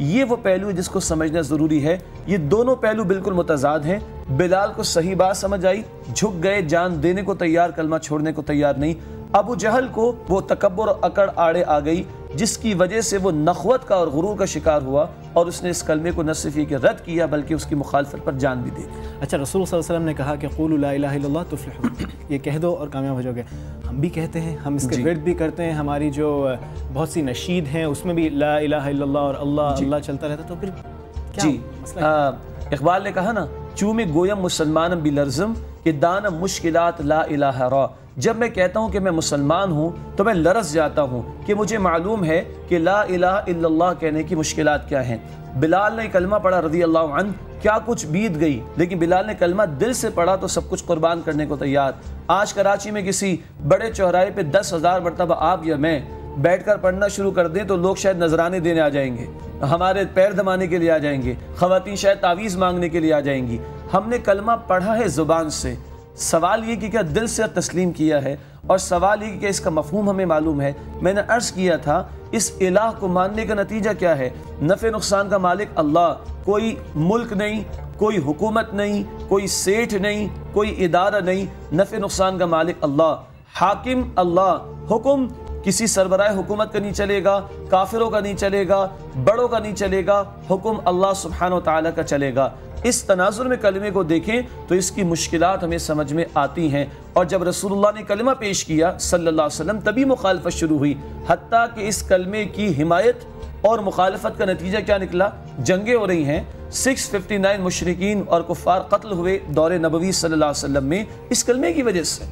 یہ وہ پہلو ہے جس کو سمجھنا ضروری ہے۔ یہ دونوں پہلو بالکل متضاد ہیں۔ بلال کو صحیح بات سمجھ آئی، جھک گئے، جان دینے کو تیار، کلمہ چھوڑنے کو تیار نہیں۔ ابو جہل کو وہ تکبر اور اکڑ آڑے آ گئی جس کی وجہ سے وہ نخوت کا اور غرور کا شکار ہوا، اور اس نے اس کلمے کو نہ صرف یہ کہ رد کیا بلکہ اس کی مخالفت پر جان بھی دی۔ اچھا، رسول صلی اللہ علیہ وسلم نے کہا کہ قولوا لا الہ الا اللہ تفلحوا، یہ کہہ دو اور کامیاب ہو جاؤ گے۔ ہم بھی کہتے ہیں، ہم اس کے ورد بھی کرتے ہیں، ہماری جو بہت سی نشید ہیں اس میں بھی لا الہ الا اللہ اور اللہ اللہ چلتا رہتا، تو پھر کیا مسئلہ ہے؟ اقبال نے کہا نا، چومے گویم مسلمانم بھی لرزم کہ دانم مشکلات لا الہ را، جب میں کہتا ہوں کہ میں مسلمان ہوں تو میں لرز جاتا ہوں کہ مجھے معلوم ہے کہ لا الہ الا اللہ کہنے کی مشکلات کیا ہیں۔ بلال نے کلمہ پڑھا رضی اللہ عنہ، کیا کچھ بیت گئی، لیکن بلال نے کلمہ دل سے پڑھا تو سب کچھ قربان کرنے کو تیار۔ آج کراچی میں کسی بڑے چوراہے پہ 10,000 مرتبہ آپ یا میں بیٹھ کر پڑھنا شروع کر دیں تو لوگ شاید نذرانے دینے آ جائیں گے، ہمارے پیر دمانے کے لیے آ جائیں گے، خواتین شاید تعویذ مانگنے کے لیے آ جائیں گی۔ ہم نے کلمہ پڑھا ہے زبان سے، سوال یہ کہ کیا دل سے تسلیم کیا ہے، اور سوال یہ کہ اس کا مفہوم ہمیں معلوم ہے۔ میں نے عرض کیا تھا اس الہ کو ماننے کا نتیجہ کیا ہے؟ نفع نقصان کا مالک اللہ، کوئی ملک نہیں، کوئی حکومت نہیں، کوئی سیٹھ نہیں، کوئی ادارہ نہیں، نفع نقصان کا مالک اللہ، حاکم اللہ، حکم کسی سربراہ حکومت کا نہیں چلے گا، کافروں کا نہیں چلے گا، بڑوں کا نہیں چلے گا، حکم اللہ سبحانہ و تعالیٰ کا چلے گا۔ اس تناظر میں کلمے کو دیکھیں تو اس کی مشکلات ہمیں سمجھ میں آتی ہیں، اور جب رسول اللہ نے کلمہ پیش کیا صلی اللہ علیہ وسلم تبھی مخالفت شروع ہوئی، حتیٰ کہ اس کلمے کی حمایت اور مخالفت کا نتیجہ کیا نکلا؟ جنگیں ہو رہی ہیں، 659 مشرکین اور کفار قتل ہوئے دور نبوی صلی اللہ علیہ وسلم میں اس کلمے کی وجہ سے،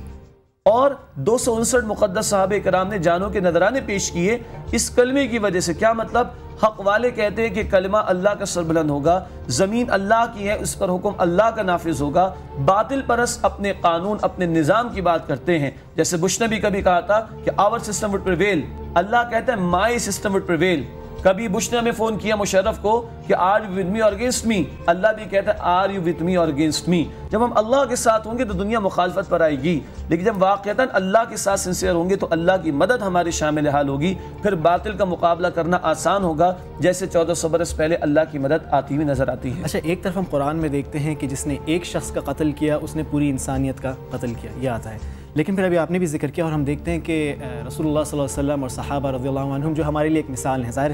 اور 259 مقدس صحابہ کرام نے جانوں کے نذرانے پیش کیے اس کلمے کی وجہ سے۔ کیا مطلب؟ حق والے کہتے ہیں کہ کلمہ اللہ کا سربلند ہوگا، زمین اللہ کی ہے، اس پر حکم اللہ کا نافذ ہوگا۔ باطل پرست اپنے قانون، اپنے نظام کی بات کرتے ہیں، جیسے بش نے بھی کبھی کہا تھا کہ آور سسٹم وڈ پریویل، اللہ کہتا ہے مائی سسٹم وڈ پریویل۔ کبھی بش نے ہمیں فون کیا مشرف کو کہ آر یو ود می اور اگینسٹ می، اللہ بھی کہتا ہے آر یو ود می اور اگینسٹ می۔ جب ہم اللہ کے ساتھ ہوں گے تو دنیا مخالفت پر آئے گی، لیکن جب واقعتاً اللہ کے ساتھ سنسیئر ہوں گے تو اللہ کی مدد ہمارے شامل حال ہوگی، پھر باطل کا مقابلہ کرنا آسان ہوگا، جیسے 1400 برس پہلے اللہ کی مدد آتی ہوئی نظر آتی ہے۔ اچھا، ایک طرف ہم قرآن میں دیکھتے ہیں کہ جس نے ایک شخص کا قتل کیا اس نے پوری انسانیت کا قتل کیا، یہ آتا ہے، لیکن پھر ابھی آپ نے بھی ذکر کیا اور ہم دیکھتے ہیں کہ رسول اللہ صلی اللہ علیہ وسلم اور صحابہ رضی اللہ عنہم جو ہمارے لیے ایک مثال ہیں، ظاہر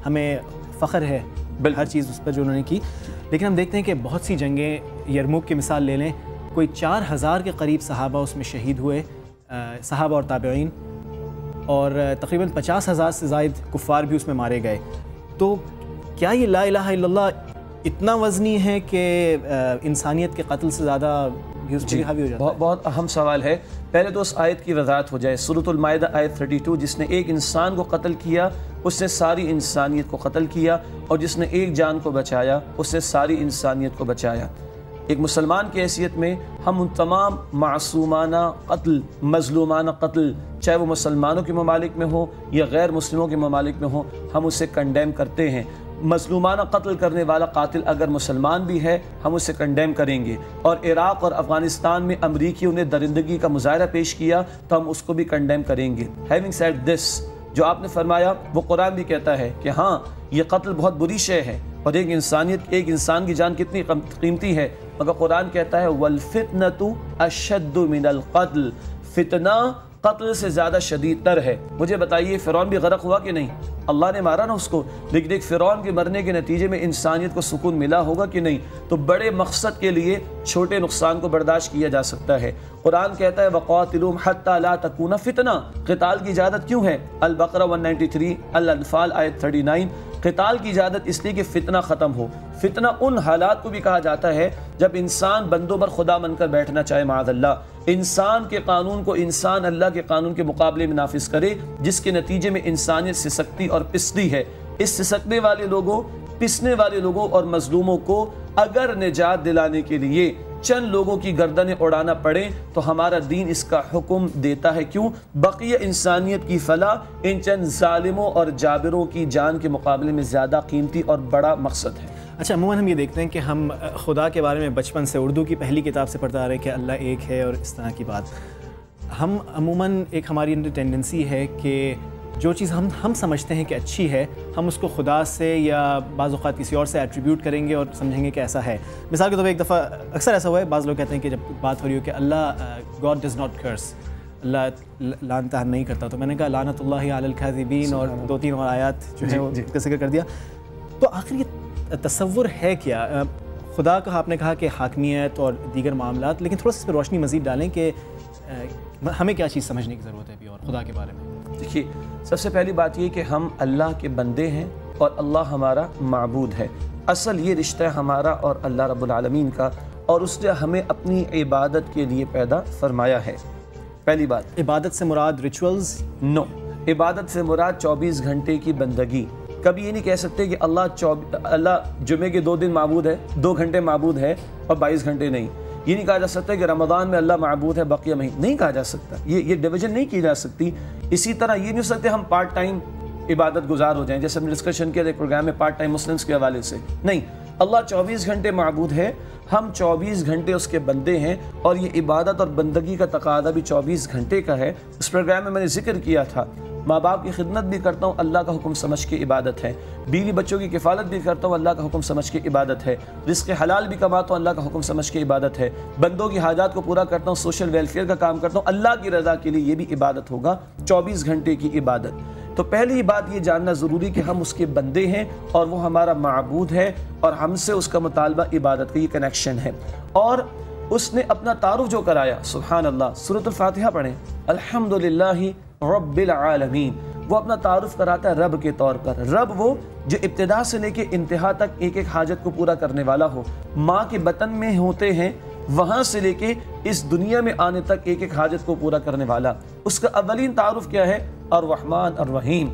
ہمیں فخر ہے ہر چیز اس پر جو انہوں نے کی، لیکن ہم دیکھتے ہیں کہ بہت سی جنگیں، یرموک کی مثال لے لیں، کوئی 4000 کے قریب صحابہ اس میں شہید ہوئے، صحابہ اور تابعین، اور تقریباً 50,000 سے زائد کفار بھی اس میں مارے گئے۔ تو کیا یہ لا الہ الا اللہ اتنا وزنی ہے کہ انسانیت کے قتل سے زیادہ بھی اس پر حاوی ہو جاتا ہے؟ بہت اہم سوال ہے۔ پہلے تو اس آیت کی وضاحت ہو جائے۔ سورۃ المائدہ آیت 32، جس نے ایک انسان کو قتل کیا اس نے ساری انسانیت کو قتل کیا، اور جس نے ایک جان کو بچایا اس نے ساری انسانیت کو بچایا۔ ایک مسلمان کی حیثیت میں ہم ان تمام معصومانہ قتل، مظلومانہ قتل، چاہے وہ مسلمانوں کے ممالک میں ہو یا غیر مسلموں کے ممالک میں ہو، ہم اسے کنڈیم کرتے ہیں۔ مظلومانہ قتل کرنے والا قاتل اگر مسلمان بھی ہے ہم اسے کنڈیم کریں گے، اور عراق اور افغانستان میں امریکیوں نے درندگی کا مظاہرہ پیش کیا تو ہم اس کو بھی کنڈیم کریں گے۔ ہیونگ سیڈ دس، جو آپ نے فرمایا وہ قرآن بھی کہتا ہے کہ ہاں یہ قتل بہت بری شے ہے، اور ایک انسان کی جان کتنی قیمتی ہے، مگر قرآن کہتا ہے وَالْفِتْنَةُ أَشَدُّ مِنَ الْقَتْلِ، فتنہ قتل سے زیادہ شدید تر ہے۔ مجھے بتائیے فرعون بھی غرق ہوا کہ نہیں؟ اللہ نے مارا نا اس کو، لیکن ایک فرعون کے مرنے کے نتیجے میں انسانیت کو سکون ملا ہوگا کہ نہیں؟ تو بڑے مقصد کے لیے چھوٹے نقصان کو برداشت کیا جا سکتا ہے۔ قرآن کہتا ہے وَقَاتِلُوهُمْ حَتَّى لَا تَكُونَ فِتْنَةٌ، قتال کی اجازت کیوں ہے؟ البقرہ 193، الانفال آیت 39۔ قتال کی اجازت اس لیے کہ فتنہ ختم ہو۔ فتنہ ان حالات کو بھی کہا جاتا ہے جب انسان بندوں پر خدا بن کر بیٹھنا چاہے، معاذ اللہ، انسان کے قانون کو انسان اللہ کے قانون کے مقابلے میں نافذ کرے، جس کے نتیجے میں انسانیت سسکتی اور پستی ہے۔ اس سسکنے والے لوگوں، پسنے والے لوگوں اور مظلوموں کو اگر نجات دلانے کے لیے چند لوگوں کی گردنیں اڑانا پڑے تو ہمارا دین اس کا حکم دیتا ہے۔ کیوں؟ بقیہ انسانیت کی فلاح ان چند ظالموں اور جابروں کی جان کے مقابلے میں زیادہ قیمتی اور بڑا مقصد ہے۔ اچھا، عموماً ہم یہ دیکھتے ہیں کہ ہم خدا کے بارے میں بچپن سے اردو کی پہلی کتاب سے پڑھتے آ رہے ہیں کہ اللہ ایک ہے اور اس طرح کی بات۔ ہم عموماً ایک ہماری ٹینڈنسی ہے کہ جو چیز ہم سمجھتے ہیں کہ اچھی ہے ہم اس کو خدا سے یا بعض اوقات کسی اور سے ایٹریبیوٹ کریں گے اور سمجھیں گے کہ ایسا ہے. مثال کے طور پہ ایک دفعہ اکثر ایسا ہوا ہے, بعض لوگ کہتے ہیں کہ جب بات ہو رہی ہو کہ اللہ گاڈ ڈز ناٹ کرس, اللہ لعن طعن نہیں کرتا, تو میں نے کہا لعنت اللہ علی الکاذبین اور 2-3 اور آیات جو ہے وہ کا ذکر کر دیا. تو آخر یہ تصور ہے کیا؟ خدا کا آپ نے کہا کہ حاکمیت اور دیگر معاملات, لیکن تھوڑا سا اس پہ روشنی مزید ڈالیں کہ ہمیں کیا چیز سمجھنے کی ضرورت ہے ابھی اور خدا کے بارے میں. دیکھیے, سب سے پہلی بات یہ کہ ہم اللہ کے بندے ہیں اور اللہ ہمارا معبود ہے. اصل یہ رشتہ ہے ہمارا اور اللہ رب العالمین کا, اور اس نے ہمیں اپنی عبادت کے لیے پیدا فرمایا ہے. پہلی بات, عبادت سے مراد ریچولز؟ نو, عبادت سے مراد 24 گھنٹے کی بندگی. کبھی یہ نہیں کہہ سکتے کہ اللہ جمعے کے 2 دن معبود ہے, 2 گھنٹے معبود ہے اور 22 گھنٹے نہیں. یہ نہیں کہا جا سکتا کہ رمضان میں اللہ معبود ہے بقیہ میں نہیں کہا جا سکتا. یہ ڈویژن نہیں کی جا سکتی. اسی طرح یہ نہیں ہو سکتے ہم پارٹ ٹائم عبادت گزار ہو جائیں, جیسے ہم نے ڈسکشن کیا ایک پروگرام میں پارٹ ٹائم مسلمس کے حوالے سے. نہیں, اللہ 24 گھنٹے معبود ہے, ہم 24 گھنٹے اس کے بندے ہیں, اور یہ عبادت اور بندگی کا تقاضا بھی 24 گھنٹے کا ہے. اس پروگرام میں نے ذکر کیا تھا, ماں باپ کی خدمت بھی کرتا ہوں, اللہ کا حکم سمجھ کے عبادت ہے. بیوی بچوں کی کفالت بھی کرتا ہوں, اللہ کا حکم سمجھ کے عبادت ہے. رزق حلال بھی کماتا ہوں, اللہ کا حکم سمجھ کے عبادت ہے. بندوں کی حاجات کو پورا کرتا ہوں, سوشل ویلفیئر کا کام کرتا ہوں, اللہ کی رضا کے لیے, یہ بھی عبادت ہوگا, 24 گھنٹے کی عبادت. تو پہلی بات یہ جاننا ضروری کہ ہم اس کے بندے ہیں اور وہ ہمارا معبود ہے, اور ہم سے اس کا مطالبہ عبادت کا یہ کنیکشن ہے. اور اس نے اپنا تعارف جو کرایا, سبحان اللہ, سورۃ الفاتحہ پڑھیں, الحمدللہ رب العالمین. وہ اپنا تعارف کراتا ہے رب کے طور پر. رب وہ جو ابتدا سے لے کے انتہا تک ایک ایک حاجت کو پورا کرنے والا ہو. ماں کے بطن میں ہوتے ہیں وہاں سے لے کے اس دنیا میں آنے تک ایک ایک حاجت کو پورا کرنے والا. اس کا اولین تعارف کیا ہے؟ الرحمن الرحیم,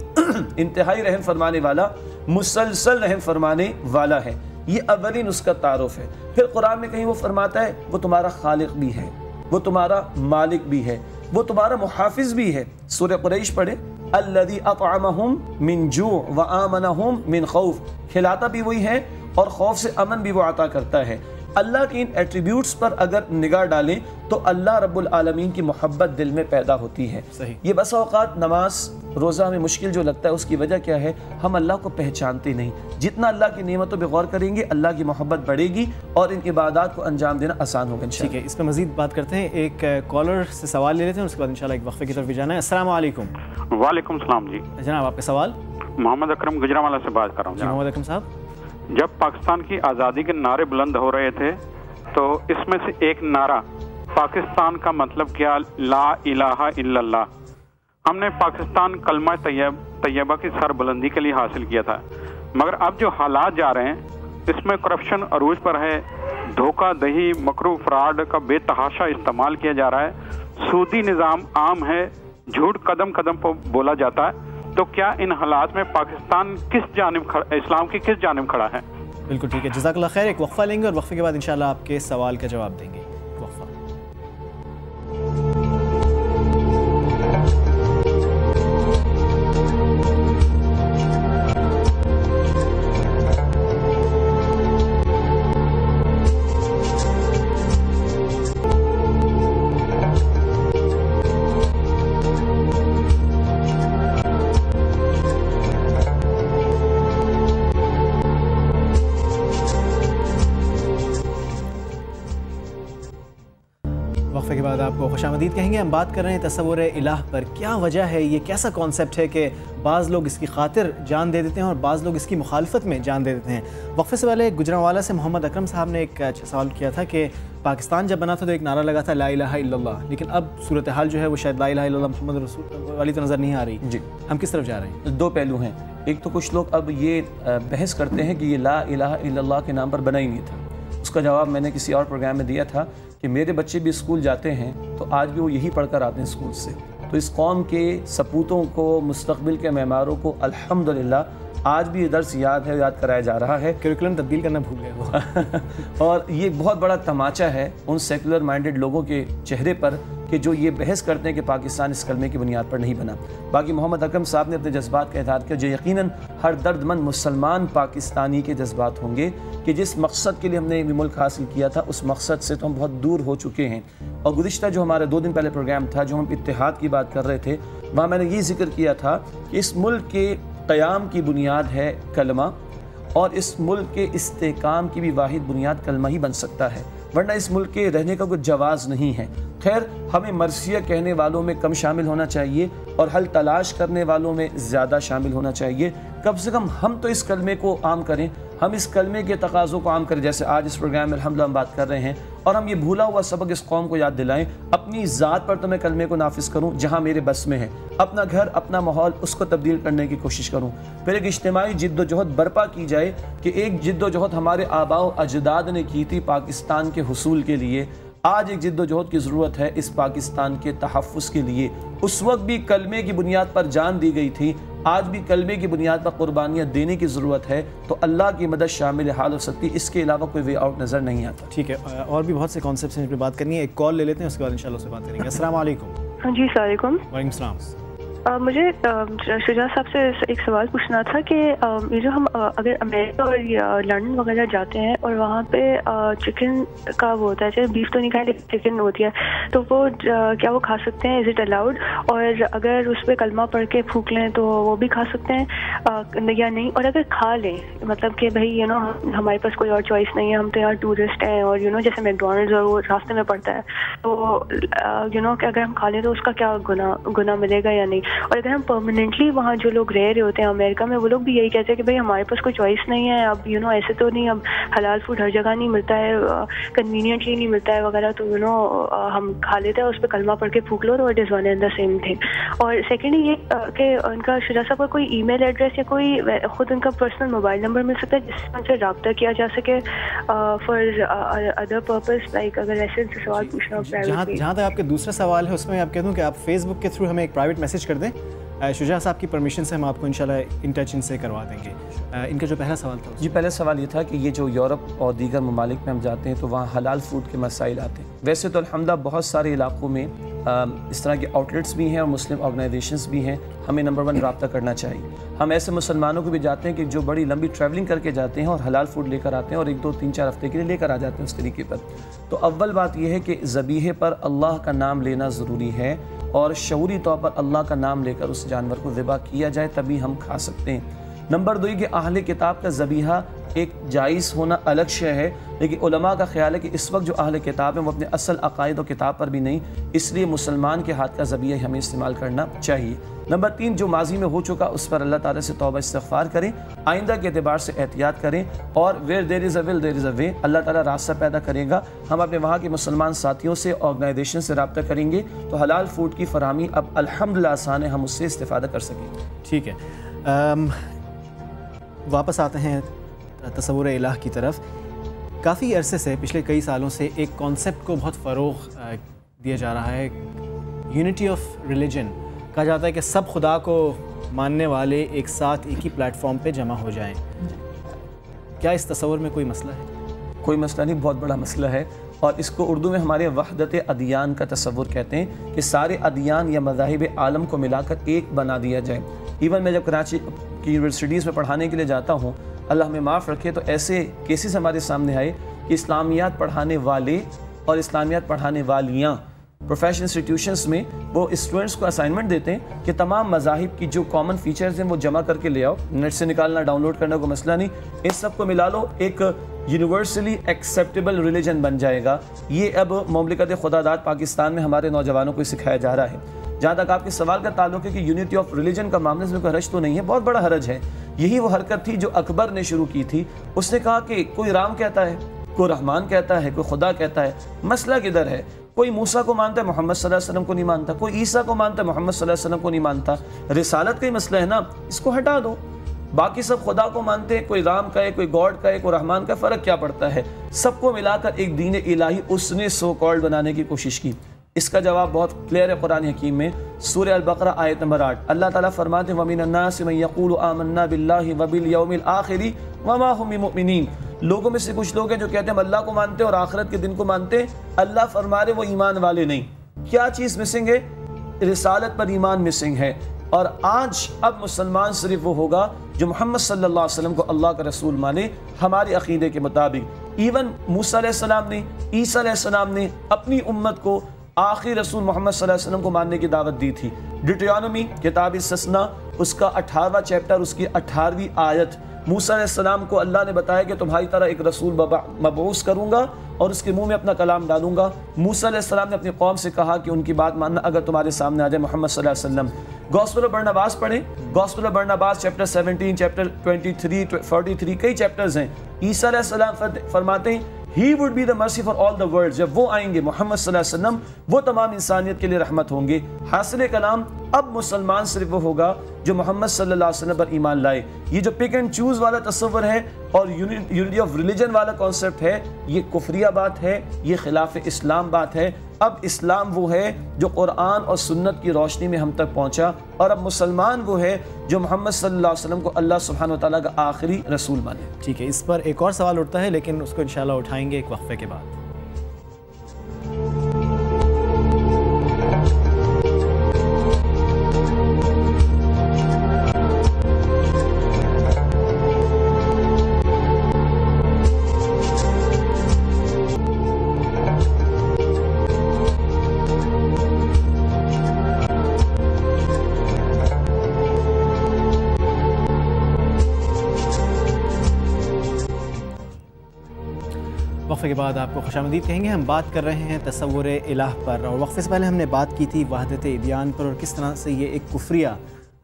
انتہائی رحم فرمانے والا, مسلسل رحم فرمانے والا ہے. یہ اولین اس کا تعارف ہے. پھر قرآن میں کہیں وہ فرماتا ہے وہ تمہارا خالق بھی ہے, وہ تمہارا مالک بھی ہے, وہ تمہارا محافظ بھی ہے. سورہ قریش پڑھے, الذی اطعمہم من جوع وآمنہم من خوف. کھلاتا بھی وہی ہے اور خوف سے امن بھی وہ عطا کرتا ہے. اللہ کے ان ایٹریبیوٹس پر اگر نگاہ ڈالیں تو اللہ رب العالمین کی محبت دل میں پیدا ہوتی ہے. یہ بس اوقات نماز روزہ میں مشکل جو لگتا ہے اس کی وجہ کیا ہے؟ ہم اللہ کو پہچانتے نہیں. جتنا اللہ کی نعمتوں پہ غور کریں گے اللہ کی محبت بڑھے گی اور ان عبادات کو انجام دینا آسان ہوگا انشاءاللہ. ٹھیک ہے, اس پہ مزید بات کرتے ہیں. ایک کالر سے سوال لے لیتے ہیں, اس کے بعد انشاءاللہ ایک وقفے کی طرف بھی جانا ہے. السلام علیکم. وعلیکم السلام. جی جناب, آپ کا سوال. محمد اکرم گجرانوالہ سے بات کر رہا ہوں. جی محمد اکرم صاحب, جب پاکستان کی آزادی کے نعرے بلند ہو رہے تھے تو اس میں سے ایک نعرہ پاکستان کا مطلب کیا لا الہ الا اللہ. ہم نے پاکستان کلمہ طیبہ کی سر بلندی کے لیے حاصل کیا تھا, مگر اب جو حالات جا رہے ہیں اس میں کرپشن عروج پر ہے, دھوکہ دہی, مکرو, فراڈ کا بے تحاشا استعمال کیا جا رہا ہے, سودی نظام عام ہے, جھوٹ قدم قدم پر بولا جاتا ہے. تو کیا ان حالات میں پاکستان کس جانب اسلام کی کس جانب کھڑا ہے؟ بالکل ٹھیک ہے, جزاک اللہ خیر. ایک وقفہ لیں گے اور وقفے کے بعد انشاءاللہ آپ کے سوال کا جواب دیں گے. وقفہ. وقفے کے بعد آپ کو خوش آمدید کہیں گے. ہم بات کر رہے ہیں تصور الہ پر. کیا وجہ ہے, یہ کیسا کانسیپٹ ہے کہ بعض لوگ اس کی خاطر جان دے دیتے ہیں اور بعض لوگ اس کی مخالفت میں جان دے دیتے ہیں. وقفے سے پہلے گجرانوالہ سے محمد اکرم صاحب نے ایک اچھا سوال کیا تھا کہ پاکستان جب بنا تھا تو ایک نعرہ لگا تھا لا الہ الا اللہ, لیکن اب صورتحال جو ہے وہ شاید لا الہ الا اللہ محمد رسول والی تو نظر نہیں آ رہی. جی, ہم کس طرف جا رہے ہیں؟ 2 پہلو ہیں. ایک تو کچھ لوگ اب یہ بحث کرتے ہیں کہ یہ لا الہ الا اللہ کے نام پر بنا ہی نہیں تھا. اس کا جواب میں نے کسی اور پروگرام میں دیا تھا کہ میرے بچے بھی اسکول جاتے ہیں تو آج بھی وہ یہی پڑھ کر آتے ہیں اسکول سے. تو اس قوم کے سپوتوں کو, مستقبل کے معماروں کو الحمدللہ آج بھی یہ درس یاد ہے, یاد کرایا جا رہا ہے. کریکولم تبدیل کرنا بھول گئے وہ. اور یہ بہت بڑا تماچا ہے ان سیکولر مائنڈڈ لوگوں کے چہرے پر کہ جو یہ بحث کرتے ہیں کہ پاکستان اس کلمے کی بنیاد پر نہیں بنا. باقی محمد اکرم صاحب نے اپنے جذبات کا اظہار کیا, جو یقیناً ہر درد مند مسلمان پاکستانی کے جذبات ہوں گے کہ جس مقصد کے لیے ہم نے یہ ملک حاصل کیا تھا اس مقصد سے تو ہم بہت دور ہو چکے ہیں. اور گزشتہ جو ہمارے 2 دن پہلے پروگرام تھا جو ہم اتحاد کی بات کر رہے تھے وہاں میں نے یہ ذکر کیا تھا کہ اس ملک کے قیام کی بنیاد ہے کلمہ، اور اس ملک کے استحکام کی بھی واحد بنیاد کلمہ ہی بن سکتا ہے، ورنہ اس ملک کے رہنے کا کوئی جواز نہیں ہے۔ خیر، ہمیں مرثیہ کہنے والوں میں کم شامل ہونا چاہیے اور حل تلاش کرنے والوں میں زیادہ شامل ہونا چاہیے۔ کم سے کم ہم تو اس کلمے کو عام کریں، ہم اس کلمے کے تقاضوں کو عام کریں، جیسے آج اس پروگرام میں الحمدللہ ہم بات کر رہے ہیں، اور ہم یہ بھولا ہوا سبق اس قوم کو یاد دلائیں۔ اپنی ذات پر تو میں کلمے کو نافذ کروں جہاں میرے بس میں ہے، اپنا گھر، اپنا ماحول، اس کو تبدیل کرنے کی کوشش کروں۔ پھر ایک اجتماعی جد و جہد برپا کی جائے کہ ایک جد و جہد ہمارے آباء و اجداد نے کی تھی پاکستان کے حصول کے لیے، آج ایک جد و جہد کی ضرورت ہے اس پاکستان کے تحفظ کے لیے۔ اس وقت بھی کلمے کی بنیاد پر جان دی گئی تھی، آج بھی کلمے کی بنیاد پر قربانیاں دینے کی ضرورت ہے، تو اللہ کی مدد شامل حال ہو سکتی، اس کے علاوہ کوئی وے آؤٹ نظر نہیں آتا۔ ٹھیک ہے، اور بھی بہت سے کانسیپٹس ہیں جن پہ بات کرنی ہے، ایک کال لے لیتے ہیں، اس کے بعد انشاءاللہ اس سے بات کریں گے۔ السلام علیکم۔ ہاں جی، السلام علیکم۔ وعلیکم السلام۔ مجھے شجاع صاحب سے ایک سوال پوچھنا تھا کہ یہ جو ہم اگر امریکہ اور لندن وغیرہ جاتے ہیں اور وہاں پہ چکن کا وہ ہوتا ہے، چاہے بیف تو نہیں کھائیں لیکن چکن ہوتی ہے، تو وہ کیا وہ کھا سکتے ہیں؟ Is it allowed? اور اگر اس پہ کلمہ پڑھ کے پھونک لیں تو وہ بھی کھا سکتے ہیں یا نہیں؟ اور اگر کھا لیں، مطلب کہ بھائی ہمارے پاس کوئی اور چوائس نہیں ہے، ہم تو یار ٹورسٹ ہیں، اور جیسے میکڈونلڈز اور وہ راستے میں پڑتا ہے، تو کہ اگر ہم کھا لیں تو اس کا کیا گناہ ملے گا یا نہیں؟ اور اگر ہم پرماننٹلی وہاں جو لوگ رہ رہے ہوتے ہیں امریکہ میں، وہ لوگ بھی یہی کہتے ہیں کہ بھائی ہمارے پاس کوئی چوائس نہیں ہے، اب ایسے تو نہیں، اب حلال فوڈ ہر جگہ نہیں ملتا ہے، کنوینئنٹلی نہیں ملتا ہے وغیرہ، تو ہم کھا لیتے ہیں، اس پہ کلمہ پڑھ کے پھونک لو، اور it is one and the same thing. اور سیکنڈلی یہ کہ ان کا شجاع صاحب کا کوئی ای میل ایڈریس یا کوئی خود ان کا پرسنل موبائل نمبر مل سکتا ہے جس سے ان سے رابطہ کیا جا سکے فار ادر پرپز، لائک اگر ایسے ان سے سوال پوچھنا ہو؟ جہاں تک آپ کے دوسرا سوال ہے اس میں آپ کہہ دوں کہ آپ فیس بک کے تھرو ہمیں ایک پرائیویٹ میسیج کر دیں، شجاع صاحب کی پرمیشن سے ہم آپ کو انشاءاللہ ان ٹچ ان سے کروا دیں گے۔ ان کا جو پہلا سوال تھا، جی پہلا سوال یہ تھا کہ یہ جو یورپ اور دیگر ممالک میں ہم جاتے ہیں تو وہاں حلال فوڈ کے مسائل آتے ہیں۔ ویسے تو الحمدللہ بہت سارے علاقوں میں اس طرح کے آؤٹلیٹس بھی ہیں اور مسلم آرگنائزیشنز بھی ہیں، ہمیں نمبر 1 رابطہ کرنا چاہیے۔ ہم ایسے مسلمانوں کو بھی جاتے ہیں کہ جو بڑی لمبی ٹریولنگ کر کے جاتے ہیں اور حلال فوڈ لے کر آتے ہیں اور 1 2 3 4 ہفتے کے لیے لے کر آ جاتے ہیں اس طریقے پر۔ تو اول بات یہ ہے کہ ذبیحے پر اللہ کا نام لینا ضروری ہے، اور شعوری طور پر اللہ کا نام لے کر اس جانور کو ذبح کیا جائے، تبھی ہم کھا سکتے ہیں۔ نمبر 2 یہ کہ اہل کتاب کا ذبیحہ ایک جائز ہونا الگ شے ہے، لیکن علماء کا خیال ہے کہ اس وقت جو اہل کتاب ہیں وہ اپنے اصل عقائد و کتاب پر بھی نہیں، اس لیے مسلمان کے ہاتھ کا ذبیحہ ہمیں استعمال کرنا چاہیے۔ نمبر 3 جو ماضی میں ہو چکا اس پر اللہ تعالیٰ سے توبہ استغفار کریں، آئندہ کے اعتبار سے احتیاط کریں، اور where there is a will there is a way، اللہ تعالیٰ راستہ پیدا کرے گا۔ ہم اپنے وہاں کے مسلمان ساتھیوں سے، آرگنائزیشن سے رابطہ کریں گے تو حلال فوڈ کی فراہمی اب الحمدللہ آسان ہے، ہم اس سے استفادہ کر سکیں گے۔ ٹھیک ہے، واپس آتے ہیں تصور الہ کی طرف۔ کافی عرصے سے، پچھلے کئی سالوں سے ایک کانسیپٹ کو بہت فروغ دیا جا رہا ہے، یونٹی آف ریلیجن۔ کہا جاتا ہے کہ سب خدا کو ماننے والے ایک ساتھ ایک ہی پلیٹ فارم پہ جمع ہو جائیں۔ کیا اس تصور میں کوئی مسئلہ ہے؟ کوئی مسئلہ نہیں، بہت بڑا مسئلہ ہے، اور اس کو اردو میں ہمارے وحدت ادیان کا تصور کہتے ہیں کہ سارے ادیان یا مذاہب عالم کو ملا کر ایک بنا دیا جائے۔ ایون میں جب کراچی کی یونیورسٹیز میں پڑھانے کے لیے جاتا ہوں، اللہ ہمیں معاف رکھے، تو ایسے کیسز ہمارے سامنے آئے کہ اسلامیات پڑھانے والے اور اسلامیات پڑھانے والیاں پروفیشنل انسٹیٹیوشنز میں وہ اسٹوڈنٹس کو اسائنمنٹ دیتے ہیں کہ تمام مذاہب کی جو کامن فیچرز ہیں وہ جمع کر کے لے آؤ، نیٹ سے نکالنا، ڈاؤن لوڈ کرنا کوئی مسئلہ نہیں، ان سب کو ملا لو، ایک یونیورسلی ایکسیپٹیبل ریلیجن بن جائے گا۔ یہ اب مملکت خدا داد پاکستان میں ہمارے نوجوانوں کو سکھایا جا رہا ہے۔ جہاں تک آپ کے سوال کا تعلق ہے کہ یونٹی آف ریلیجن کا معاملے میں کوئی حرج تو نہیں ہے، بہت بڑا حرج ہے۔ یہی وہ حرکت تھی جو اکبر نے شروع کی تھی، اس نے کہا کہ کوئی رام کہتا ہے، کوئی رحمان کہتا ہے، کوئی خدا کہتا ہے، مسئلہ کدھر ہے؟ کوئی موسیٰ کو مانتا ہے، محمد صلی اللہ علیہ وسلم کو نہیں مانتا، کوئی عیسیٰ کو مانتا ہے، محمد صلی اللہ علیہ وسلم کو نہیں مانتا، رسالت کا ہی مسئلہ ہے نا، اس کو ہٹا دو۔ باقی سب خدا کو مانتے ہیں، کوئی رام کا ہے، کوئی گاڈ کا ہے، کوئی رحمان کا، فرق کیا پڑتا ہے؟ سب کو ملا کر ایک دین الہی اس نے سو کالڈ بنانے کی کوشش کی۔ اس کا جواب بہت کلیئر ہے قرآن حکیم میں، سورہ البقرہ آیت نمبر 8، اللہ تعالیٰ فرماتے ہیں وَمِنَ النَّاسِ مَن يَقُولُ آمَنَّا بِاللَّهِ وَبِالْيَوْمِ الْآخِرِ وَمَا هُم بِمُؤْمِنِينَ۔ لوگوں میں سے کچھ لوگ ہیں جو کہتے ہیں ہم اللہ کو مانتے ہیں اور آخرت کے دن کو مانتے ہیں، اللہ فرما رہے وہ ایمان والے نہیں۔ کیا چیز مسنگ ہے؟ رسالت پر ایمان مسنگ ہے۔ اور آج اب مسلمان صرف وہ ہوگا جو محمد صلی اللہ علیہ وسلم کو اللہ کا رسول مانے ہمارے عقیدے کے مطابق۔ ایون موسیٰ علیہ السلام نے، عیسیٰ علیہ السلام نے اپنی امت کو آخری رسول محمد صلی اللہ علیہ وسلم کو ماننے کی دعوت دی تھی۔ ڈیوٹرانومی کتاب استثنا اس کا 18واں چیپٹر، اس کی 18ویں آیت، موسیٰ علیہ السلام کو اللہ نے بتایا کہ تمہاری طرح ایک رسول مبعوث کروں گا اور اس کے منہ میں اپنا کلام ڈالوں گا۔ موسیٰ علیہ السلام نے اپنی قوم سے کہا کہ ان کی بات ماننا اگر تمہارے سامنے آ جائے محمد صلی اللہ علیہ وسلم۔ گوسپل آف برناباس پڑھیں، گوسپل آف برناباس چیپٹر 17، چیپٹر 23، 43، کئی چیپٹرز ہیں۔ عیسیٰ علیہ السلام فرماتے ہیں He would be the mercy for all the world۔ جب وہ آئیں گے محمد صلی اللہ علیہ وسلم، وہ تمام انسانیت کے لیے رحمت ہوں گے۔ حاصل کلام اب مسلمان صرف وہ ہوگا جو محمد صلی اللہ علیہ وسلم پر ایمان لائے۔ یہ جو پک اینڈ چوز والا تصور ہے اور یونٹی آف ریلیجن والا کانسیپٹ ہے، یہ کفریہ بات ہے، یہ خلاف اسلام بات ہے۔ اب اسلام وہ ہے جو قرآن اور سنت کی روشنی میں ہم تک پہنچا، اور اب مسلمان وہ ہے جو محمد صلی اللہ علیہ وسلم کو اللہ سبحانہ وتعالیٰ کا آخری رسول مانے۔ ٹھیک ہے، اس پر ایک اور سوال اٹھتا ہے لیکن اس کو انشاءاللہ اٹھائیں گے ایک وقفے کے بعد۔ وقفے کے بعد آپ کو خوش آمدید کہیں گے۔ ہم بات کر رہے ہیں تصور الہ پر، اور وقفے سے پہلے ہم نے بات کی تھی وحدت ادیان پر اور کس طرح سے یہ ایک کفریہ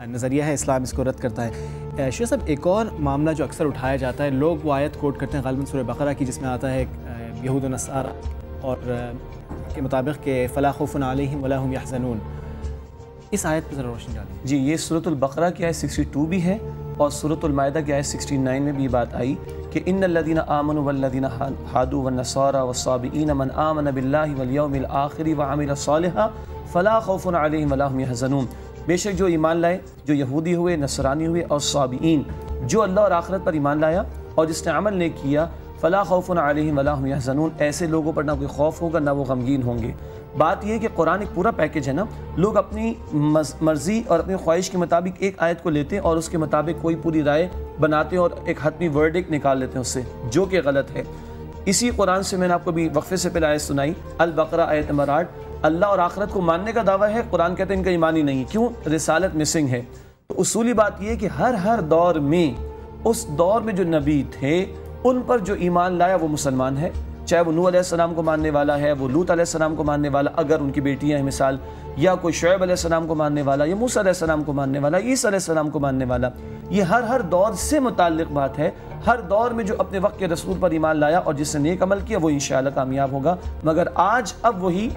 نظریہ ہے، اسلام اس کو رد کرتا ہے۔ شیخ صاحب، ایک اور معاملہ جو اکثر اٹھایا جاتا ہے، لوگ وہ آیت کوٹ کرتے ہیں غالباً سورہ بقرہ کی، جس میں آتا ہے یہود و نصارہ اور کے مطابق کہ فلا خوف علیہم ولا ہم یحزنون۔ اس آیت پر ذرا روشنی ڈالیں۔ جی، یہ سورۃ البقرہ کی آیت 62 بھی ہے، اور سورۃ المائدہ کی آیت 69 میں بھی یہ بات آئی کہ ان الذین آمنوا والذین ہادوا والنصارى والصابئین من آمن باللہ والیوم الآخر وعمل صالحا فلا خوف علیہم ولا هم یحزنون۔ بے شک جو ایمان لائے، جو یہودی ہوئے، نصرانی ہوئے اور صابئین، جو اللہ اور آخرت پر ایمان لایا اور جس نے عمل نیک کیا، فلا خوف علیہم ولا هم یحزنون، ایسے لوگوں پر نہ کوئی خوف ہوگا نہ وہ غمگین ہوں گے۔ بات یہ ہے کہ قرآن ایک پورا پیکج ہے نا، لوگ اپنی مرضی اور اپنی خواہش کے مطابق ایک آیت کو لیتے ہیں اور اس کے مطابق کوئی پوری رائے بناتے ہیں اور ایک حتمی ورڈکٹ نکال لیتے ہیں اس سے، جو کہ غلط ہے۔ اسی قرآن سے میں نے آپ کو بھی وقفے سے پہلے آیت سنائی، البقرہ آیت نمبر 8، اللہ اور آخرت کو ماننے کا دعویٰ ہے، قرآن کہتے ہیں ان کا ایمان ہی نہیں، کیوں؟ رسالت مسنگ ہے۔ تو اصولی بات یہ ہے کہ ہر دور میں، اس دور میں جو نبی تھے ان پر جو ایمان لایا وہ مسلمان ہے، چاہے وہ نوح علیہ السلام کو ماننے والا ہے، وہ لوط علیہ السلام کو ماننے والا اگر ان کی بیٹیاں ہیں مثال، یا کوئی شعیب علیہ السلام کو ماننے والا، یا موسیٰ علیہ السلام کو ماننے والا، عیسیٰ علیہ السلام کو ماننے والا، یہ ہر دور سے متعلق بات ہے۔ ہر دور میں جو اپنے وقت کے رسول پر ایمان لایا اور جس نے نیک عمل کیا وہ انشاءاللہ کامیاب ہوگا، مگر آج اب وہی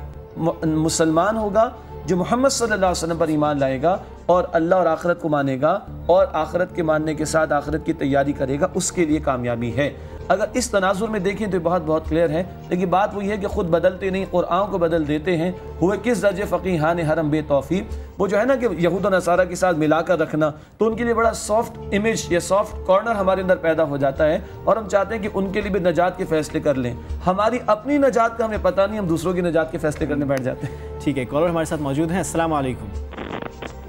مسلمان ہوگا جو محمد صلی اللہ علیہ وسلم پر ایمان لائے گا اور اللہ اور آخرت کو مانے گا اور آخرت کے ماننے کے ساتھ آخرت کی تیاری کرے گا، اس کے لیے کامیابی ہے۔ اگر اس تناظر میں دیکھیں تو بہت کلیئر ہے، لیکن بات وہی ہے کہ خود بدلتے نہیں، قرآن کو بدل دیتے ہیں۔ ہوئے کس درجے فقیہان حرم بے توفیق، وہ جو ہے نا کہ یہود و نصارہ کے ساتھ ملا کر رکھنا، تو ان کے لیے بڑا سافٹ امیج یا سافٹ کارنر ہمارے اندر پیدا ہو جاتا ہے، اور ہم چاہتے ہیں کہ ان کے لیے بھی نجات کے فیصلے کر لیں۔ ہماری اپنی نجات کا ہمیں پتہ نہیں، ہم دوسروں کی نجات کے فیصلے کرنے بیٹھ جاتے ہیں۔ ٹھیک ہے، کالر ہمارے ساتھ موجود ہیں۔ السلام علیکم۔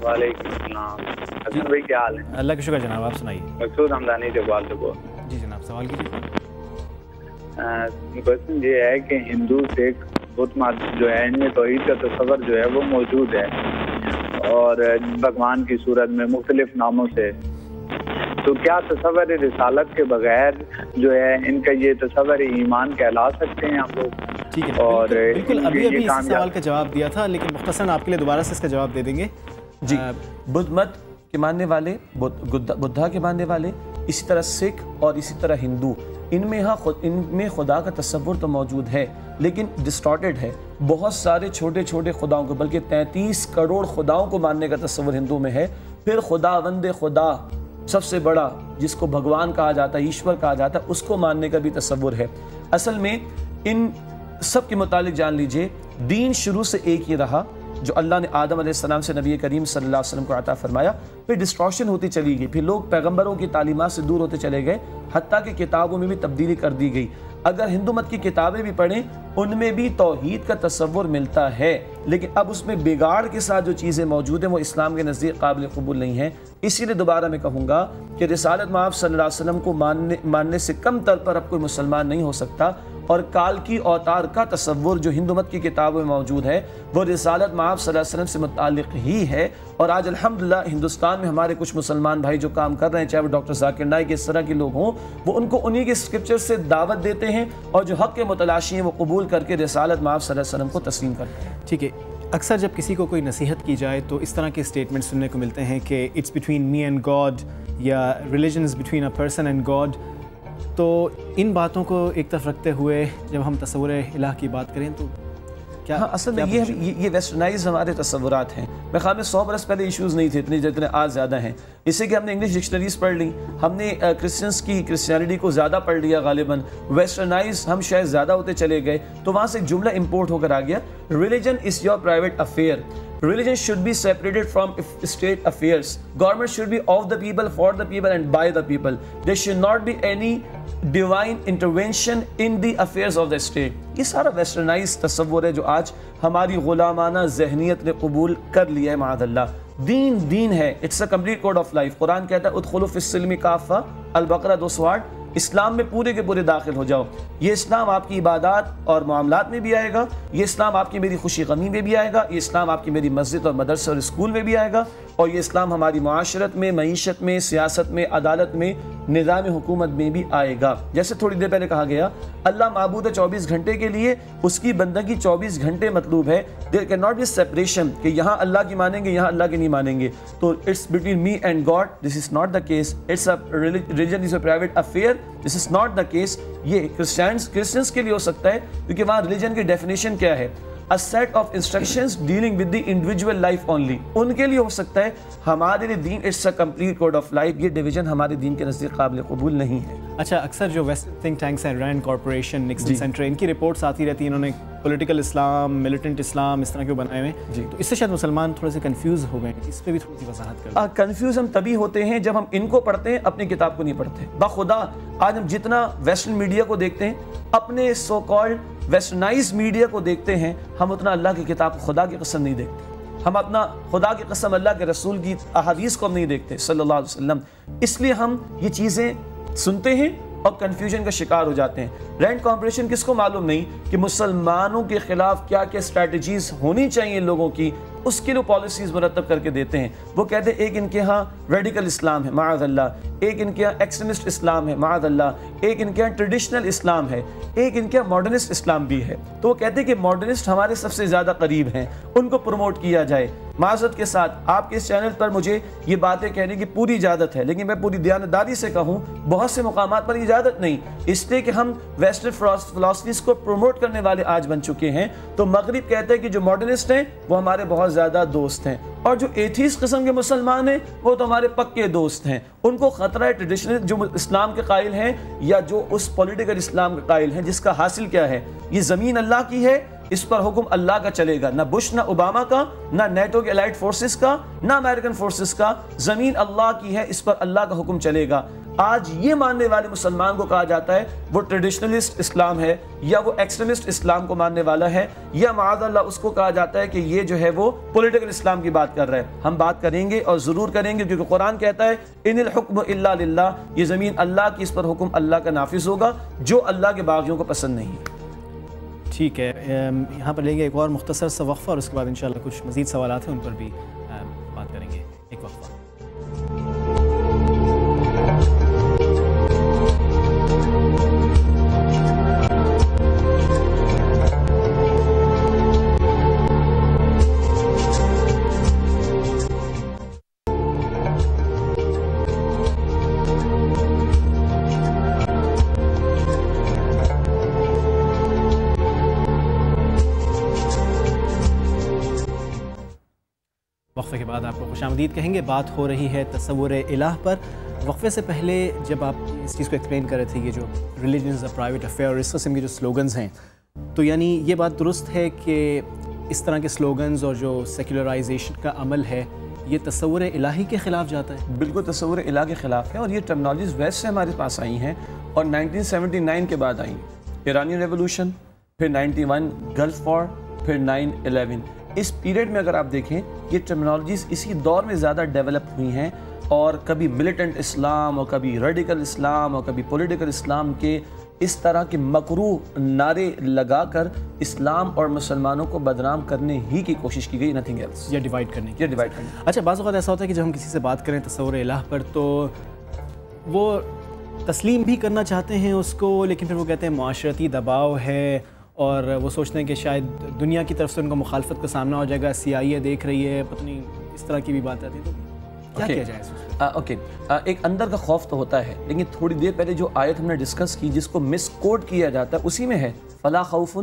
وعلیکم السلام۔ حسن بھائی کیا حال ہے؟ اللہ کا شکر جناب، آپ سنائیے۔ مقصود ہمدانی جوال تو کو جی جناب، سوال کیجیے۔ کوشچن یہ ہے کہ ہندو سکھ بت مت جو ہے ان میں توحید کا تصور جو ہے وہ موجود ہے، اور بھگوان کی صورت میں مختلف ناموں سے، تو کیا تصور رسالت کے بغیر جو ہے ان کا یہ تصور ایمان کہلا سکتے ہیں ہم لوگ؟ ٹھیک ہے، اور بالکل ابھی اس سوال کا جواب دیا تھا، لیکن مختصراً آپ کے لیے دوبارہ سے اس کا جواب دے دیں گے۔ جی، بدھ مت کے ماننے والے، بدھا کے ماننے والے، اسی طرح سکھ اور اسی طرح ہندو، ان میں خدا کا تصور تو موجود ہے لیکن ڈسٹارٹڈ ہے۔ بہت سارے چھوٹے چھوٹے خداؤں کو، بلکہ 33 کروڑ خداؤں کو ماننے کا تصور ہندو میں ہے۔ پھر خداوند خدا سب سے بڑا، جس کو بھگوان کہا جاتا ہے، ایشور کہا جاتا ہے، اس کو ماننے کا بھی تصور ہے۔ اصل میں ان سب کے متعلق جان لیجئے، دین شروع سے ایک ہی رہا جو اللہ نے آدم علیہ السلام سے نبی کریم صلی اللہ علیہ وسلم کو عطا فرمایا، پھر ڈسٹورشن ہوتی چلی گئی، پھر لوگ پیغمبروں کی تعلیمات سے دور ہوتے چلے گئے، حتیٰ کہ کتابوں میں بھی تبدیلی کر دی گئی۔ اگر ہندو مت کی کتابیں بھی پڑھیں ان میں بھی توحید کا تصور ملتا ہے، لیکن اب اس میں بگاڑ کے ساتھ جو چیزیں موجود ہیں وہ اسلام کے نزدیک قابل قبول نہیں ہیں۔ اسی لیے دوبارہ میں کہوں گا کہ رسالت مآب صلی اللہ علیہ وسلم کو ماننے سے کم تر پر اب کوئی مسلمان نہیں ہو سکتا، اور کال کی اوتار کا تصور جو ہندو مت کی کتابوں میں موجود ہے وہ رسالت مآب صلی اللہ علیہ وسلم سے متعلق ہی ہے. اور آج الحمدللہ ہندوستان میں ہمارے کچھ مسلمان بھائی جو کام کر رہے ہیں, چاہے وہ ڈاکٹر ذاکر نائک اس طرح کے لوگ ہوں, وہ ان کو انہی کے اسکرپچر سے دعوت دیتے ہیں اور جو حق کے متلاشی ہیں وہ قبول کر کے رسالت مآب صلی اللہ علیہ وسلم کو تسلیم کرتے ہیں. ٹھیک ہے. اکثر جب کسی کو کوئی نصیحت کی جائے تو اس طرح کے اسٹیٹمنٹ سننے کو ملتے ہیں کہ it's between me and God, یا religion is between a person and God. تو ان باتوں کو ایک طرف رکھتے ہوئے جب ہم تصور الہ کی بات کریں تو کیا اصل میں یہ ویسٹرنائز ہمارے تصورات ہیں. میں خیال میں 100 برس پہلے ایشوز نہیں تھے اتنے جتنے آج زیادہ ہیں. اس سے کہ ہم نے انگلش ڈکشنریز پڑھ لی, ہم نے کرسچینٹی کو زیادہ پڑھ لیا, غالباً ویسٹرنائز ہم شاید زیادہ ہوتے چلے گئے, تو وہاں سے ایک جملہ امپورٹ ہو کر آ گیا, religion is your private affair. Religion should be separated from state affairs. Government should be of the people, for the people and by the people. There should not be any divine intervention in the affairs of the state. یہ سارا westernised تصور ہے جو آج ہماری غلامانہ ذہنیت نے قبول کر لیا ہے معاذ اللہ. دین ہے, it's a complete code of life. Quran کہتا ہے ادخلوا فی السلم کافہ, البقرہ 208, اسلام میں پورے کے پورے داخل ہو جاؤ. یہ اسلام آپ کی عبادات اور معاملات میں بھی آئے گا, یہ اسلام آپ کی میری خوشی غمی میں بھی آئے گا, یہ اسلام آپ کی میری مسجد اور مدرسے اور اسکول میں بھی آئے گا, اور یہ اسلام ہماری معاشرت میں, معیشت میں, سیاست میں, عدالت میں, نظام حکومت میں بھی آئے گا. جیسے تھوڑی دیر پہلے کہا گیا اللہ معبود ہے 24 گھنٹے کے لیے, اس کی بندگی 24 گھنٹے مطلوب ہے. There can not be separation کہ یہاں اللہ کی مانیں گے, یہاں اللہ کی نہیں مانیں گے. تو it's between me and God, this is not the case. It's a religion is a private affair, this is not the case. یہ کرسچنس کے لیے ہو سکتا ہے کیونکہ وہاں ریلیجن کی ڈیفینیشن کیا ہے, a set of instructions dealing with the individual life only. ان کے لیے ہو سکتا ہے, ہمارے لیے دین it's a complete code of life. یہ ڈویژن ہمارے دین کے نزدیک قابل قبول نہیں ہے. اچھا, اکثر جو ویسٹ تھنک ٹینکس ہیں, رینڈ کارپوریشن, نکسن سینٹر, ان کی رپورٹس آتی رہتی ہیں, انہوں نے پولیٹیکل اسلام, ملیٹنٹ اسلام اس طرح کے بنائے ہوئے ہیں. تو اس سے شاید مسلمان تھوڑے سے کنفیوز ہو گئے ہیں, اس پہ بھی تھوڑی سی وضاحت کر دیں. کنفیوز ہم تبھی ہوتے ہیں جب ہم ان کو پڑھتے ہیں, اپنی کتاب کو نہیں پڑھتے. بخدا آج ہم جتنا ویسٹرن میڈیا کو دیکھتے ہیں, اپنے سو کالڈ ویسٹرنائز میڈیا کو دیکھتے ہیں, ہم اتنا اللہ کی کتاب خدا کی قسم نہیں دیکھتے. ہم اپنا خدا کی قسم اللہ کے رسول کی احادیث کو ہم نہیں دیکھتے صلی اللہ علیہ وسلم. اس لیے ہم یہ چیزیں سنتے ہیں اور کنفیوژن کا شکار ہو جاتے ہیں. رینڈ کارپوریشن کس کو معلوم نہیں کہ مسلمانوں کے خلاف کیا کیا اسٹریٹجیز ہونی چاہیے لوگوں کی, اس کے لیے پالیسیز مرتب کر کے دیتے ہیں. وہ کہتے ہیں ایک ان کے ہاں ریڈیکل اسلام ہے معاذ اللہ, ایک ان کے ہاں ایکسٹریمسٹ اسلام ہے معاذ اللہ, ایک ان کے ہاں ٹریڈیشنل اسلام ہے, ایک ان کے ہاں ماڈرنسٹ اسلام بھی ہے. تو وہ کہتے ہیں کہ ماڈرنسٹ ہمارے سب سے زیادہ قریب ہیں, ان کو پروموٹ کیا جائے. معذرت کے ساتھ آپ کے اس چینل پر مجھے یہ باتیں کہنے کی پوری اجازت ہے, لیکن میں پوری دیانتداری سے کہوں بہت سے مقامات پر اجازت نہیں, اس لیے کہ ہم ویسٹرن فلاسفیز کو پروموٹ کرنے والے آج بن چکے ہیں. تو مغرب کہتے ہیں کہ جو ماڈرنسٹ ہیں وہ ہمارے بہت زیادہ دوست ہیں, اور جو ایتھیسٹ قسم کے مسلمان ہیں وہ تو ہمارے پکے دوست ہیں. ان کو خطرہ ہے ٹریڈیشنل جو اسلام کے قائل ہیں, یا جو اس پولیٹیکل اسلام کے قائل ہیں جس کا حاصل کیا ہے, یہ زمین اللہ کی ہے, اس پر حکم اللہ کا چلے گا, نہ بش نہ اوباما کا, نہ نیٹو کے الائٹ فورسز کا, نہ امریکن فورسز کا. زمین اللہ کی ہے, اس پر اللہ کا حکم چلے گا. آج یہ ماننے والے مسلمان کو کہا جاتا ہے وہ ٹریڈیشنلسٹ اسلام ہے, یا وہ ایکسٹریمسٹ اسلام کو ماننے والا ہے, یا معاذ اللہ اس کو کہا جاتا ہے کہ یہ جو ہے وہ پولیٹیکل اسلام کی بات کر رہا ہے. ہم بات کریں گے اور ضرور کریں گے, کیونکہ قرآن کہتا ہے ان الحکم الا للہ, یہ زمین اللہ کی, اس پر حکم اللہ کا نافذ ہوگا, جو اللہ کے باغیوں کو پسند نہیں ہے. ٹھیک ہے, یہاں پر لیں گے ایک اور مختصر سا وقفہ, اور اس کے بعد انشاءاللہ کچھ مزید سوالات ہیں ان پر بھی بات کریں گے. ایک وقفہ. وقفے کے بعد آپ کو خوش آمدید کہیں گے. بات ہو رہی ہے تصور الہ پر. وقفے سے پہلے جب آپ اس چیز کو ایکسپلین کر رہے تھے, یہ جو religion is a private affair, اس قسم کے جو سلوگنز ہیں, تو یعنی یہ بات درست ہے کہ اس طرح کے سلوگنز اور جو سیکولرائزیشن کا عمل ہے یہ تصور الہی کے خلاف جاتا ہے؟ بالکل تصور الہ کے خلاف ہے, اور یہ ٹرمنالوجیز ویسٹ سے ہمارے پاس آئی ہیں اور 1979 کے بعد آئیں. ایرانی ریولوشن, پھر 91 گلف وار, پھر 9/11. اس پیریڈ میں اگر آپ دیکھیں یہ ٹرمنالوجیز اسی دور میں زیادہ ڈیولپ ہوئی ہیں, اور کبھی ملیٹنٹ اسلام اور کبھی ریڈیکل اسلام اور کبھی پولیٹیکل اسلام کے اس طرح کے مکروہ نعرے لگا کر اسلام اور مسلمانوں کو بدنام کرنے ہی کی کوشش کی گئی، نتھنگ ایلس، یا ڈیوائڈ کرنے کی. اچھا، بعض اوقات ایسا ہوتا ہے کہ جب ہم کسی سے بات کریں تصور الہ پر تو وہ تسلیم بھی کرنا چاہتے ہیں اس کو، لیکن پھر وہ کہتے ہیں معاشرتی دباؤ ہے، اور وہ سوچتے ہیں کہ شاید دنیا کی طرف سے ان کو مخالفت کا سامنا ہو جائے گا، CIA دیکھ رہی ہے، پتہ نہیں اس طرح کی بھی بات آتی ہے. تو کیا کیا جائے اس میں؟ اوکے، ایک اندر کا خوف تو ہوتا ہے، لیکن تھوڑی دیر پہلے جو آیت ہم نے ڈسکس کی جس کو مس کوٹ کیا جاتا ہے اسی میں ہے فلا خوف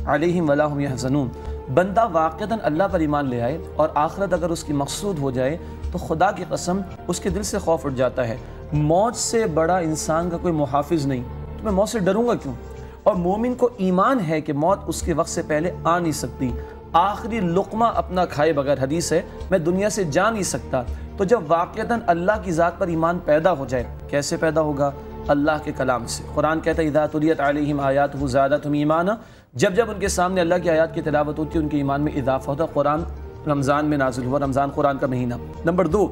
علیہم ولا ہم یحزنون. بندہ واقعتاً اللہ پر ایمان لے آئے اور آخرت اگر اس کی مقصود ہو جائے تو خدا کی قسم اس کے دل سے خوف اٹھ جاتا ہے. موت سے بڑا انسان کا کوئی محافظ نہیں، تو میں موت سے ڈروں گا کیوں؟ اور مومن کو ایمان ہے کہ موت اس کے وقت سے پہلے آ نہیں سکتی. آخری لقمہ اپنا کھائے بغیر، حدیث ہے، میں دنیا سے جا نہیں سکتا. تو جب واقعتاً اللہ کی ذات پر ایمان پیدا ہو جائے، کیسے پیدا ہوگا؟ اللہ کے کلام سے. قرآن کہتا ہے اذا تلیت علیہم آیاتہ زادتہم ایمانا، جب جب ان کے سامنے اللہ کی آیات کی تلاوت ہوتی ہے ان کے ایمان میں اضافہ ہوتا ہے. قرآن رمضان میں نازل ہوا، رمضان قرآن کا مہینہ. نمبر 2،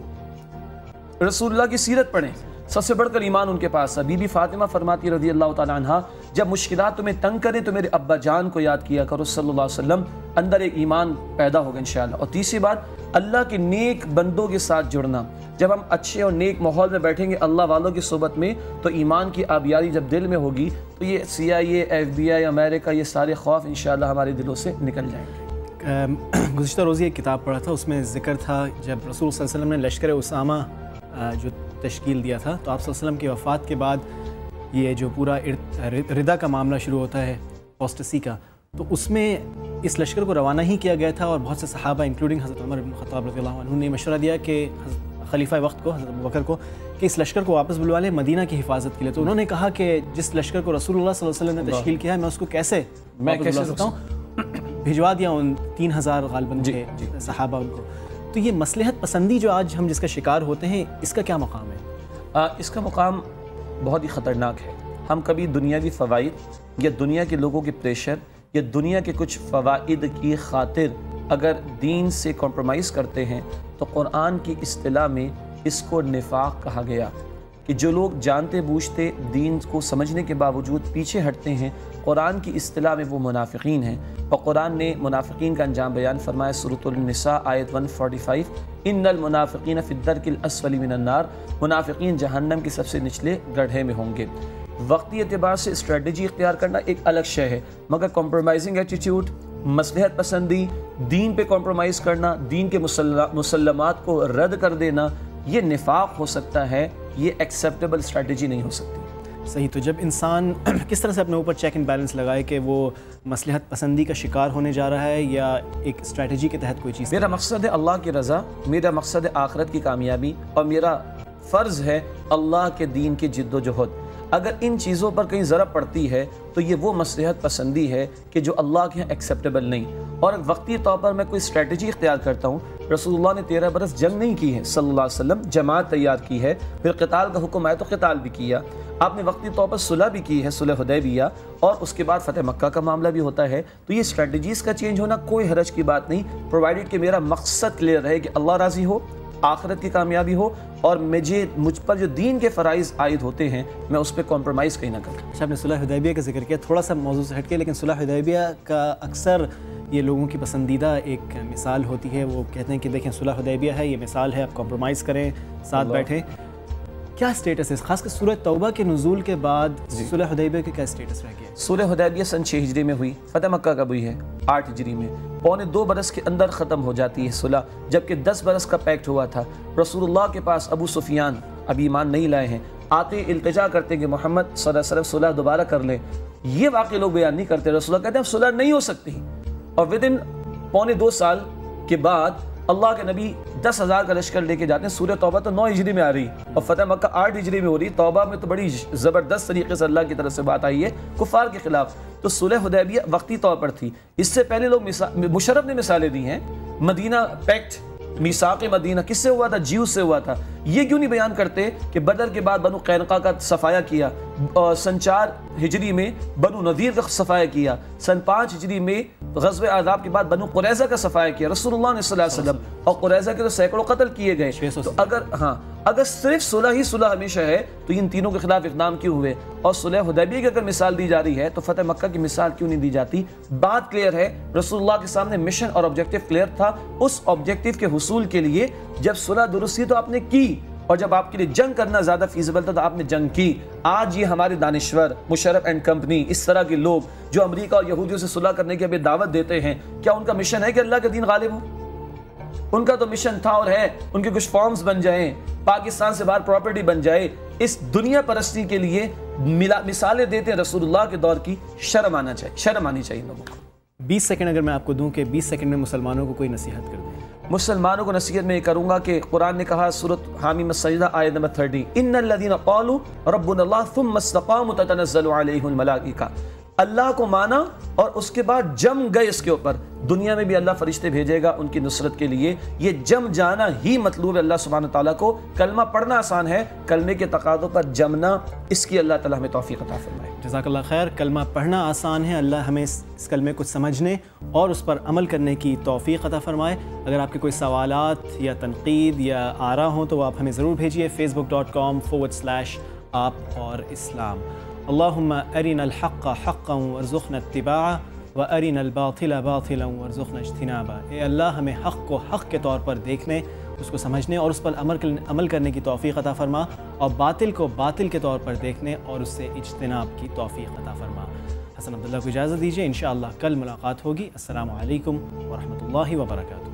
رسول اللہ کی سیرت پڑھیں، سب سے بڑھ کر ایمان ان کے پاس ہے. بی بی فاطمہ فرماتی رضی اللہ تعالیٰ عنہ، جب مشکلات تمہیں تنگ کریں تو میرے ابا جان کو یاد کیا کرو صلی اللہ علیہ وسلم، اندر ایک ایمان پیدا ہوگا انشاءاللہ. اور تیسری بات، اللہ کے نیک بندوں کے ساتھ جڑنا. جب ہم اچھے اور نیک ماحول میں بیٹھیں گے اللہ والوں کی صحبت میں تو ایمان کی آبیاری جب دل میں ہوگی تو یہ CIA، FBI، امریکہ، یہ سارے خوف انشاءاللہ ہمارے دلوں سے نکل جائیں گے. گزشتہ روز ایک کتاب پڑھا تھا، اس میں ذکر تھا جب رسول صلی اللہ علیہ وسلم نے لشکر اسامہ جو تشکیل دیا تھا تو آپ صلی اللہ علیہ وسلم کی وفات کے بعد یہ جو پورا ردا کا معاملہ شروع ہوتا ہے، اپوسٹسی کا، تو اس میں اس لشکر کو روانہ ہی کیا گیا تھا. اور بہت سے صحابہ انکلوڈنگ حضرت عمر بن خطاب رضی اللہ عنہ نے مشورہ دیا کہ خلیفہ وقت کو، حضرت ابوبکر کو، کہ اس لشکر کو واپس بلوا لیں مدینہ کی حفاظت کے لیے. تو انہوں نے کہا کہ جس لشکر کو رسول اللہ صلی اللہ علیہ وسلم نے تشکیل کیا ہے میں اس کو کیسے بلا سکتا ہوں؟ بھجوا دیا ان 3000 غالباً کے صحابہ ان کو. تو یہ مصلحت پسندی جو آج ہم جس کا شکار ہوتے ہیں، اس کا کیا مقام ہے؟ اس کا مقام بہت ہی خطرناک ہے. ہم کبھی دنیاوی فوائد یا دنیا کے لوگوں کے پریشر یا دنیا کے کچھ فوائد کی خاطر اگر دین سے کمپرومائز کرتے ہیں تو قرآن کی اصطلاح میں اس کو نفاق کہا گیا کہ جو لوگ جانتے بوجھتے دین کو سمجھنے کے باوجود پیچھے ہٹتے ہیں، قرآن کی اصطلاح میں وہ منافقین ہیں. اور قرآن نے منافقین کا انجام بیان فرمایا سورۃ النساء آیت 145، ان المنافقین فی الدرک الاسفل من النار، منافقین جہنم کے سب سے نچلے گڑھے میں ہوں گے. وقتی اعتبار سے اسٹریٹجی اختیار کرنا ایک الگ شے ہے، مگر کمپرومائزنگ ایٹیٹیوڈ، مصلحت پسندی، دین پہ کمپرومائز کرنا، دین کے مسلمات کو رد کر دینا، یہ نفاق ہو سکتا ہے، یہ ایکسیپٹیبل اسٹریٹجی نہیں ہو سکتی. صحیح. تو جب انسان کس طرح سے اپنے اوپر چیک اینڈ بیلنس لگائے کہ وہ مصلحت پسندی کا شکار ہونے جا رہا ہے یا ایک اسٹریٹجی کے تحت کوئی چیز؟ میرا مقصد ہے اللہ کی رضا، میرا مقصد ہے آخرت کی کامیابی، اور میرا فرض ہے اللہ کے دین کی جد و جہد. اگر ان چیزوں پر کہیں ضرب پڑتی ہے تو یہ وہ مصلحت پسندی ہے کہ جو اللہ کے یہاں ایکسیپٹیبل نہیں. اور وقتی طور پر میں کوئی اسٹریٹجی اختیار کرتا ہوں، رسول اللہ نے 13 برس جنگ نہیں کی ہے صلی اللہ علیہ وسلم، جماعت تیار کی ہے، پھر قتال کا حکم آیا تو قتال بھی کیا. آپ نے وقتی طور پر صلح بھی کی ہے، صلح حدیبیہ، اور اس کے بعد فتح مکہ کا معاملہ بھی ہوتا ہے. تو یہ اسٹریٹجیز کا چینج ہونا کوئی حرج کی بات نہیں، پرووائڈڈ کہ میرا مقصد کلیئر رہے کہ اللہ راضی ہو، آخرت کی کامیابی ہو، اور مجھ پر جو دین کے فرائض عائد ہوتے ہیں میں اس پہ کمپرومائز کہیں نہ کروں. اچھا، آپ نے صلح حدیبیہ کا ذکر کیا، تھوڑا سا موضوع سے ہٹ کے، لیکن صلح حدیبیہ کا اکثر یہ لوگوں کی پسندیدہ ایک مثال ہوتی ہے. وہ کہتے ہیں کہ دیکھیں صلح حدیبیہ ہے، یہ مثال ہے، آپ کمپرومائز کریں، ساتھ بیٹھیں. کیا سٹیٹس ہے خاص کر سورہ توبہ کے نزول کے بعد صلح حدیبیہ کا کیا سٹیٹس رہ گیا؟ صلح حدیبیہ سن 6 ہجری میں ہوئی، فتح مکہ کب ہوئی ہے؟ 8 ہجری میں. پونے 2 برس کے اندر ختم ہو جاتی ہے صلح، جبکہ 10 برس کا پیکٹ ہوا تھا. رسول اللہ کے پاس ابو سفیان ابھی ایمان نہیں لائے ہیں، آتے التجا کرتے کہ محمد صلی اللہ علیہ وسلم صلح دوبارہ کر لیں. یہ واقعی لوگ بیان نہیں کرتے. رسول اللہ کہتے ہیں اب صلح نہیں ہو سکتی. اور ودن پونے 2 سال کے بعد اللہ کے نبی 10,000 کا لشکر لے کے جاتے ہیں. سورہ توبہ تو 9 ہجری میں آ رہی اور فتح مکہ 8 ہجری میں ہو رہی. توبہ میں تو بڑی زبردست طریقے سے اللہ کی طرف سے بات آئی ہے کفار کے خلاف. تو صلح حدیبیہ وقتی طور پر تھی. اس سے پہلے لوگ مشرف نے مثالیں دی ہیں. مدینہ پیکٹ، میثاق مدینہ کس سے ہوا تھا؟ جیو سے ہوا تھا. یہ کیوں نہیں بیان کرتے کہ بدر کے بعد بنو قینقاع کا صفایا کیا، سن 4 ہجری میں بنو نذیر کا صفایا کیا، سن 5 ہجری میں غزوہ احزاب کے بعد بنو قریظہ کا صفایا کیا رسول اللہ نے صلی اللہ علیہ وسلم، اور قریظہ کے تو سینکڑوں قتل کیے گئے. تو اگر صرف صلح ہی صلح ہمیشہ ہے تو ان تینوں کے خلاف اقدام کیوں ہوئے؟ اور صلح حدیبیہ کی اگر مثال دی جا رہی ہے تو فتح مکہ کی مثال کیوں نہیں دی جاتی؟ بات کلیئر ہے، رسول اللہ کے سامنے مشن اور آبجیکٹو کلیئر تھا. اس آبجیکٹو کے حصول کے لیے جب صلح درست تھی تو آپ نے کی، اور جب آپ کے لیے جنگ کرنا زیادہ فیزیبل تھا تو آپ نے جنگ کی. آج یہ ہمارے دانشور، مشرف اینڈ کمپنی، اس طرح کے لوگ جو امریکہ اور یہودیوں سے صلح کرنے کی ابھی دعوت دیتے ہیں، کیا ان کا مشن ہے کہ اللہ کا دین غالب ہو؟ ان کا تو مشن تھا اور ہے ان کے کچھ فارمز بن جائیں، پاکستان سے باہر پراپرٹی بن جائے. اس دنیا پرستی کے لیے مثالیں دیتے ہیں رسول اللہ کے دور کی. شرم آنا چاہیے، شرم آنی چاہیے لوگوں کو. 20 سیکنڈ اگر میں آپ کو دوں کہ 20 سیکنڈ میں مسلمانوں کو کوئی نصیحت کر دیں. مسلمانوں کو نصیحت میں یہ کروں گا کہ قرآن نے کہا سورۃ حامیم السجدہ آیت نمبر 30، ان الذین قالوا ربنا اللہ ثم استقاموا تتنزل علیہم الملائکہ. اللہ کو مانا اور اس کے بعد جم گئے اس کے اوپر. دنیا میں بھی اللہ فرشتے بھیجے گا ان کی نصرت کے لیے. یہ جم جانا ہی مطلوب ہے اللہ سبحانہ تعالیٰ کو. کلمہ پڑھنا آسان ہے، کلمے کے تقاضوں پر جمنا، اس کی اللہ تعالیٰ ہمیں توفیق عطا فرمائے. جزاک اللہ خیر. کلمہ پڑھنا آسان ہے، اللہ ہمیں اس کلمے کو سمجھنے اور اس پر عمل کرنے کی توفیق عطا فرمائے. اگر آپ کے کوئی سوالات یا تنقید یا آرا ہوں تو آپ ہمیں ضرور بھیجیے facebook.com/آپ اور اسلام. اللہم ارنا الحق حقا وارزقنا اتباعہ وارنا الباطل باطلا وارزقنا اجتنابہ. اے اللہ ہمیں حق کو حق کے طور پر دیکھنے، اس کو سمجھنے اور اس پر عمل کرنے کی توفیق عطا فرما، اور باطل کو باطل کے طور پر دیکھنے اور اس سے اجتناب کی توفیق عطا فرما. حسن عبداللہ کو اجازت دیجیے، انشاءاللہ کل ملاقات ہوگی. السلام علیکم ورحمۃ اللہ وبرکاتہ.